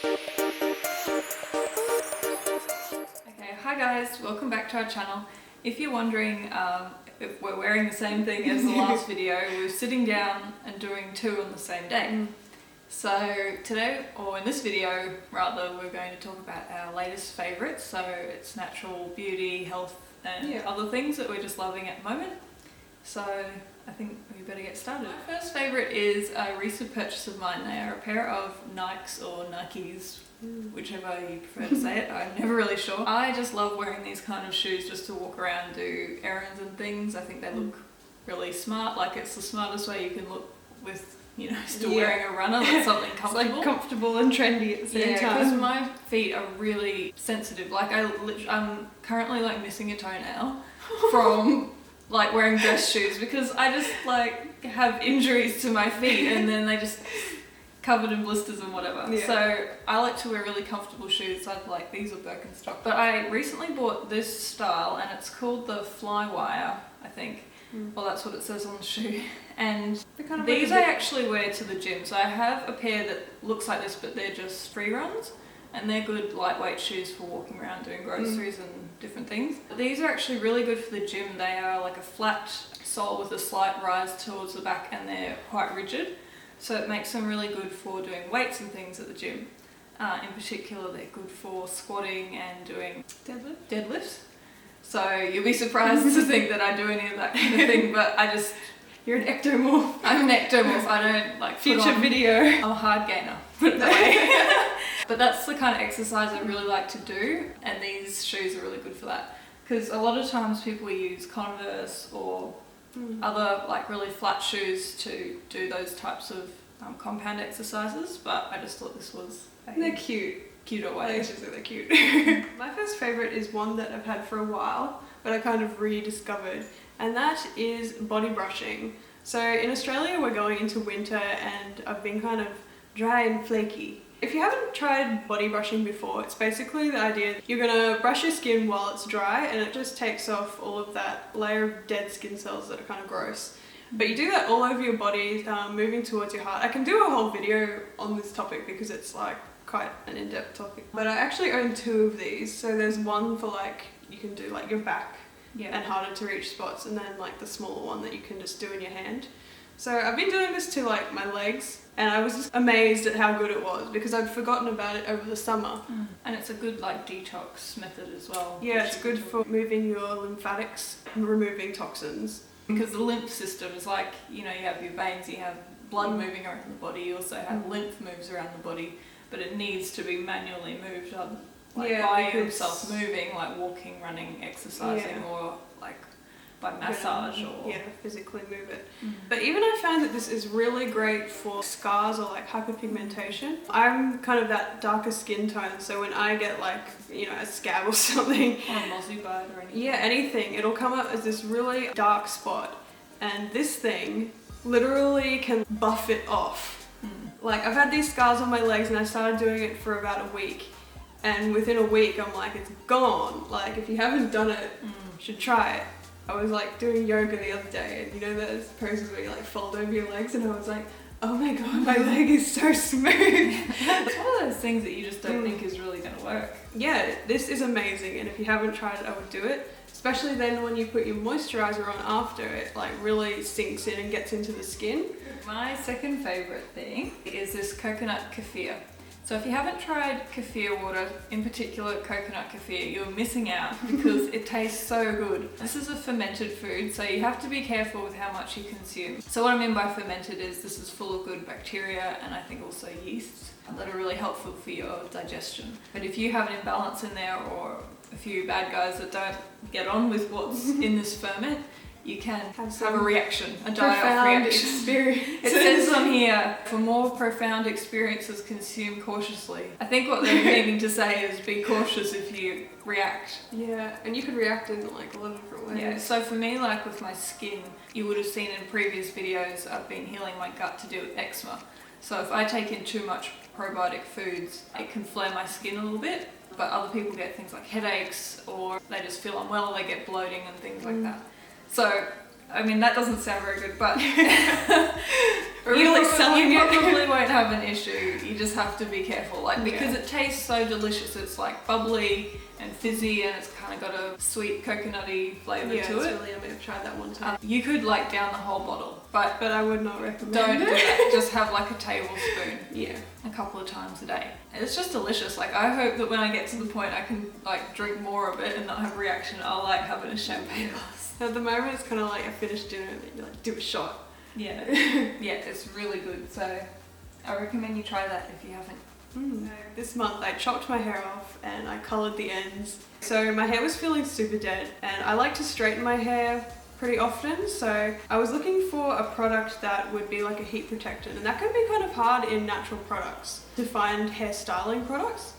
Okay, hi guys, welcome back to our channel. If you're wondering if we're wearing the same thing as the last video, we're sitting down and doing two on the same day. So today, or in this video rather, we're going to talk about our latest favourites. So it's natural beauty, health and other things that we're just loving at the moment. So I think we better get started. My first favourite is a recent purchase of mine. They are a pair of Nikes or Nikes, whichever you prefer to say it. I'm never really sure. I just love wearing these kind of shoes just to walk around, do errands and things. I think they look really smart. Like, it's the smartest way you can look with, you know, still wearing a runner. That's something comfortable. It's like comfortable and trendy at the same time. Because my feet are really sensitive. Like, I'm currently like missing a toenail from like wearing dress shoes because I just like have injuries to my feet and then they just covered in blisters and whatever. So I like to wear really comfortable shoes, either like these or Birkenstock. But I recently bought this style and it's called the Flywire, I think. Well, that's what it says on the shoe. And kind of these I actually wear to the gym. So I have a pair that looks like this, but they're just free runs. And they're good lightweight shoes for walking around doing groceries and different things. These are actually really good for the gym. They are like a flat sole with a slight rise towards the back and they're quite rigid. So it makes them really good for doing weights and things at the gym. In particular, they're good for squatting and doing deadlifts. So you'll be surprised to think that I do any of that kind of thing, but You're an ectomorph. I'm an ectomorph. I don't like Future video. I'm a hard gainer, put it that way. But that's the kind of exercise I really like to do, and these shoes are really good for that. Because a lot of times people use Converse or other like really flat shoes to do those types of compound exercises, but I just thought this was They're cute. cuter I way. think they're cute. My first favourite is one that I've had for a while, but I kind of rediscovered, and that is body brushing. So in Australia we're going into winter and I've been kind of dry and flaky. If you haven't tried body brushing before, it's basically the idea that you're gonna brush your skin while it's dry and it just takes off all of that layer of dead skin cells that are kind of gross. But you do that all over your body, moving towards your heart. I can do a whole video on this topic because it's like quite an in-depth topic. But I actually own two of these. So there's one for like, you can do like your back and harder to reach spots, and then like the smaller one that you can just do in your hand. So I've been doing this to like my legs, and I was just amazed at how good it was because I'd forgotten about it over the summer. And it's a good like detox method as well. Yeah, it's good for moving your lymphatics and removing toxins. Because the lymph system is like, you know, you have your veins, you have blood moving around the body, you also have lymph moves around the body, but it needs to be manually moved by yourself moving, like walking, running, exercising, or like by massage or physically move it. But even I found that this is really great for scars or like hyperpigmentation. I'm kind of that darker skin tone, so when I get like, you know, a scab or something, or a mozzie bite or anything. Yeah, anything, it'll come up as this really dark spot, and this thing literally can buff it off. Like, I've had these scars on my legs and I started doing it for about a week, and within a week I'm like, it's gone. Like, if you haven't done it, you should try it. I was like doing yoga the other day, and you know those poses where you like fold over your legs, and I was like, oh my god, my leg is so smooth. It's one of those things that you just don't think is really going to work. Yeah, this is amazing, and if you haven't tried it, I would do it. Especially then when you put your moisturiser on after, it like really sinks in and gets into the skin. My second favourite thing is this coconut kefir. So if you haven't tried kefir water, in particular coconut kefir, you're missing out because it tastes so good. This is a fermented food, so you have to be careful with how much you consume. So what I mean by fermented is this is full of good bacteria and I think also yeast that are really helpful for your digestion. But if you have an imbalance in there or a few bad guys that don't get on with what's in this ferment, you can have a reaction, a die-off reaction. Experience. It says on here, for more profound experiences, consume cautiously. I think what they're meaning to say is be cautious if you react. Yeah, and you could react in like a lot of different ways. Yeah, so for me, like with my skin, you would have seen in previous videos, I've been healing my gut to do with eczema. So if I take in too much probiotic foods, it can flare my skin a little bit. But other people get things like headaches, or they just feel unwell, they get bloating and things like that. So I mean, that doesn't sound very good, but Really selling you it. probably won't have an issue. You just have to be careful, like, because Yeah. it tastes so delicious. It's like bubbly and fizzy, and it's kind of got a sweet coconutty flavour Yeah, to it's it. really yummy. I've tried that one time. You could like down the whole bottle, but But I would not recommend don't do it. that. Just have like a tablespoon Yeah. a couple of times a day. And it's just delicious. Like, I hope that when I get to the point I can like drink more of it and not have a reaction. I'll like having a champagne glass. At the moment, it's kind of like a finished dinner and then you like do a shot. Yeah, yeah, it's really good. So I recommend you try that if you haven't. So this month I chopped my hair off and I coloured the ends. So my hair was feeling super dead and I like to straighten my hair pretty often, so I was looking for a product that would be like a heat protectant, and that can be kind of hard in natural products to find hair styling products.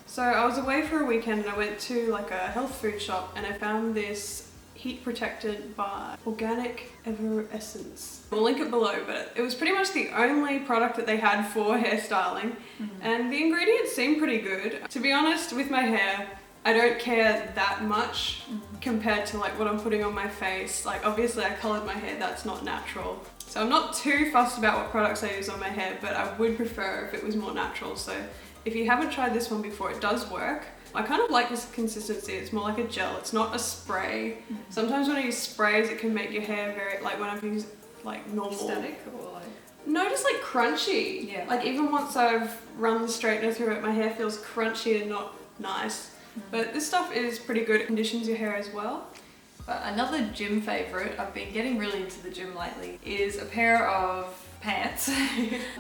So I was away for a weekend and I went to like a health food shop and I found this heat protectant by Organic Essence. We'll link it below, but it was pretty much the only product that they had for hair styling, and the ingredients seem pretty good. To be honest, with my hair, I don't care that much compared to like what I'm putting on my face. Like, obviously I coloured my hair, that's not natural. So I'm not too fussed about what products I use on my hair, but I would prefer if it was more natural. So if you haven't tried this one before, it does work. I kind of like this consistency. It's more like a gel, it's not a spray. Sometimes when I use sprays, it can make your hair very, like when I've used like normal. Static or like? No, just like crunchy. Yeah. Like even once I've run the straightener through it, my hair feels crunchy and not nice. But this stuff is pretty good. It conditions your hair as well. But another gym favourite, I've been getting really into the gym lately, is a pair of pants.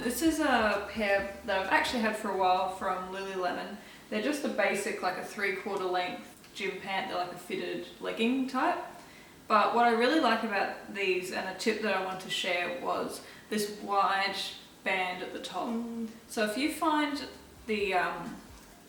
This is a pair that I've actually had for a while from Lululemon. They're just a basic, like a 3/4 length gym pant. They're like a fitted legging type. But what I really like about these, and a tip that I want to share, was this wide band at the top. So if you find the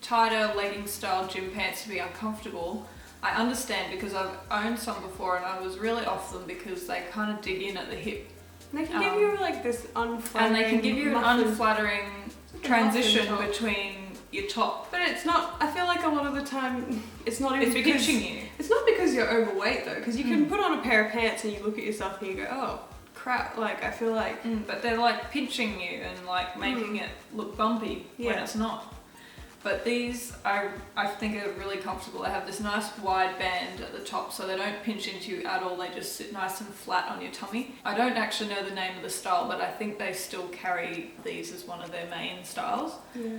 tighter legging style gym pants to be uncomfortable, I understand, because I've owned some before and I was really off them because they kind of dig in at the hip. And they can give you like this unflattering. And they can give you an muffin- unflattering like a transition muffin top. between your top. But it's not. I feel like a lot of the time it's not even It's because pinching you. It's not because you're overweight though, because you can put on a pair of pants and you look at yourself and you go, oh crap. Like I feel like. But they're like pinching you and like making it look bumpy when Yeah. it's not. But these I think are really comfortable. They have this nice wide band at the top, so they don't pinch into you at all. They just sit nice and flat on your tummy. I don't actually know the name of the style, but I think they still carry these as one of their main styles. Yeah.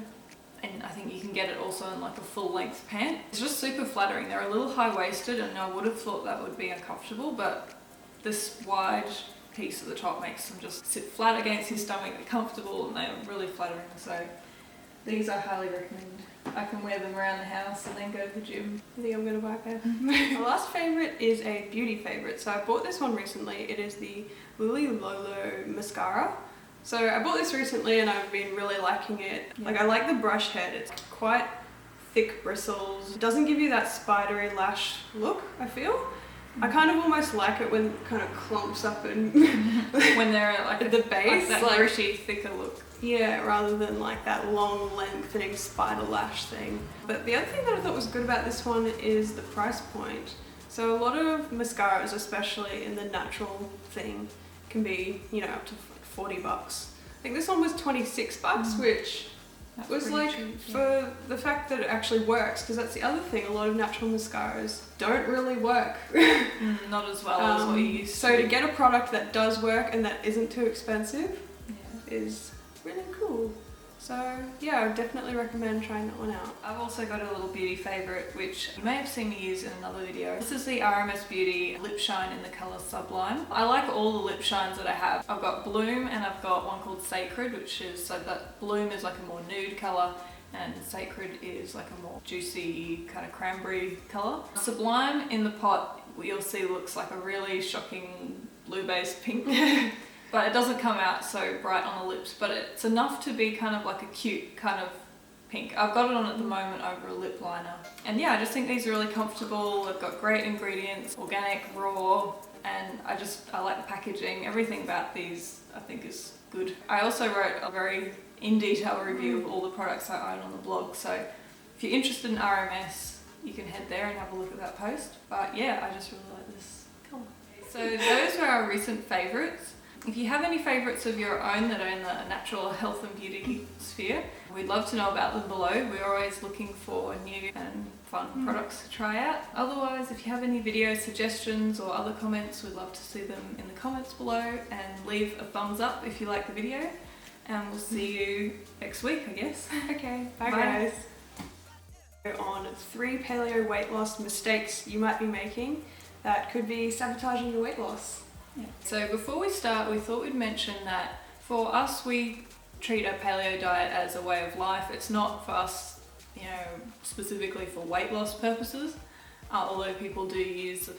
And I think you can get it also in like a full length pant. It's just super flattering. They're a little high-waisted and I would have thought that would be uncomfortable, but this wide piece at the top makes them just sit flat against your stomach. They're comfortable and they're really flattering. So these I highly recommend. I can wear them around the house and then go to the gym. I think I'm gonna buy a pair. My last favourite is a beauty favourite. So I bought this one recently. It is the Lily Lolo mascara. So I bought this recently and I've been really liking it. Yeah. Like I like the brush head. It's quite thick bristles. It doesn't give you that spidery lash look, I feel. I kind of almost like it when it kind of clumps up and When they're at at the base, like that like- gritty, thicker look. yeah, rather than like that long lengthening spider lash thing. But the other thing that I thought was good about this one is the price point. So a lot of mascaras, especially in the natural thing, can be, you know, up to $40. I think this one was $26, which That's was pretty like cheap, yeah. for the fact that it actually works, because that's the other thing. A lot of natural mascaras don't really work. Not as well as what you used So to get a product that does work and that isn't too expensive Yeah. is really cool. So yeah, I would definitely recommend trying that one out. I've also got a little beauty favourite which you may have seen me use in another video. This is the RMS Beauty Lip Shine in the colour Sublime. I like all the lip shines that I have. I've got Bloom and I've got one called Sacred, which is, so that Bloom is like a more nude colour and Sacred is like a more juicy kind of cranberry colour. Sublime in the pot, you'll see, looks like a really shocking blue-based pink. But it doesn't come out so bright on the lips, but it's enough to be kind of like a cute kind of pink. I've got it on at the moment over a lip liner. And yeah, I just think these are really comfortable. They've got great ingredients, organic, raw, and I like the packaging. Everything about these I think is good. I also wrote a very in-detail review of all the products I own on the blog, so if you're interested in RMS, you can head there and have a look at that post. But yeah, I just really like this colour. So those were our recent favourites. If you have any favourites of your own that are in the natural health and beauty sphere, we'd love to know about them below. We're always looking for new and fun products to try out. Otherwise, if you have any video suggestions or other comments, we'd love to see them in the comments below, and leave a thumbs up if you like the video. And we'll see you next week, I guess. Okay, bye guys. On 3 paleo weight loss mistakes you might be making that could be sabotaging your weight loss. Yeah. So before we start, we thought we'd mention that for us, we treat a paleo diet as a way of life. It's not for us, specifically for weight loss purposes, although people do use the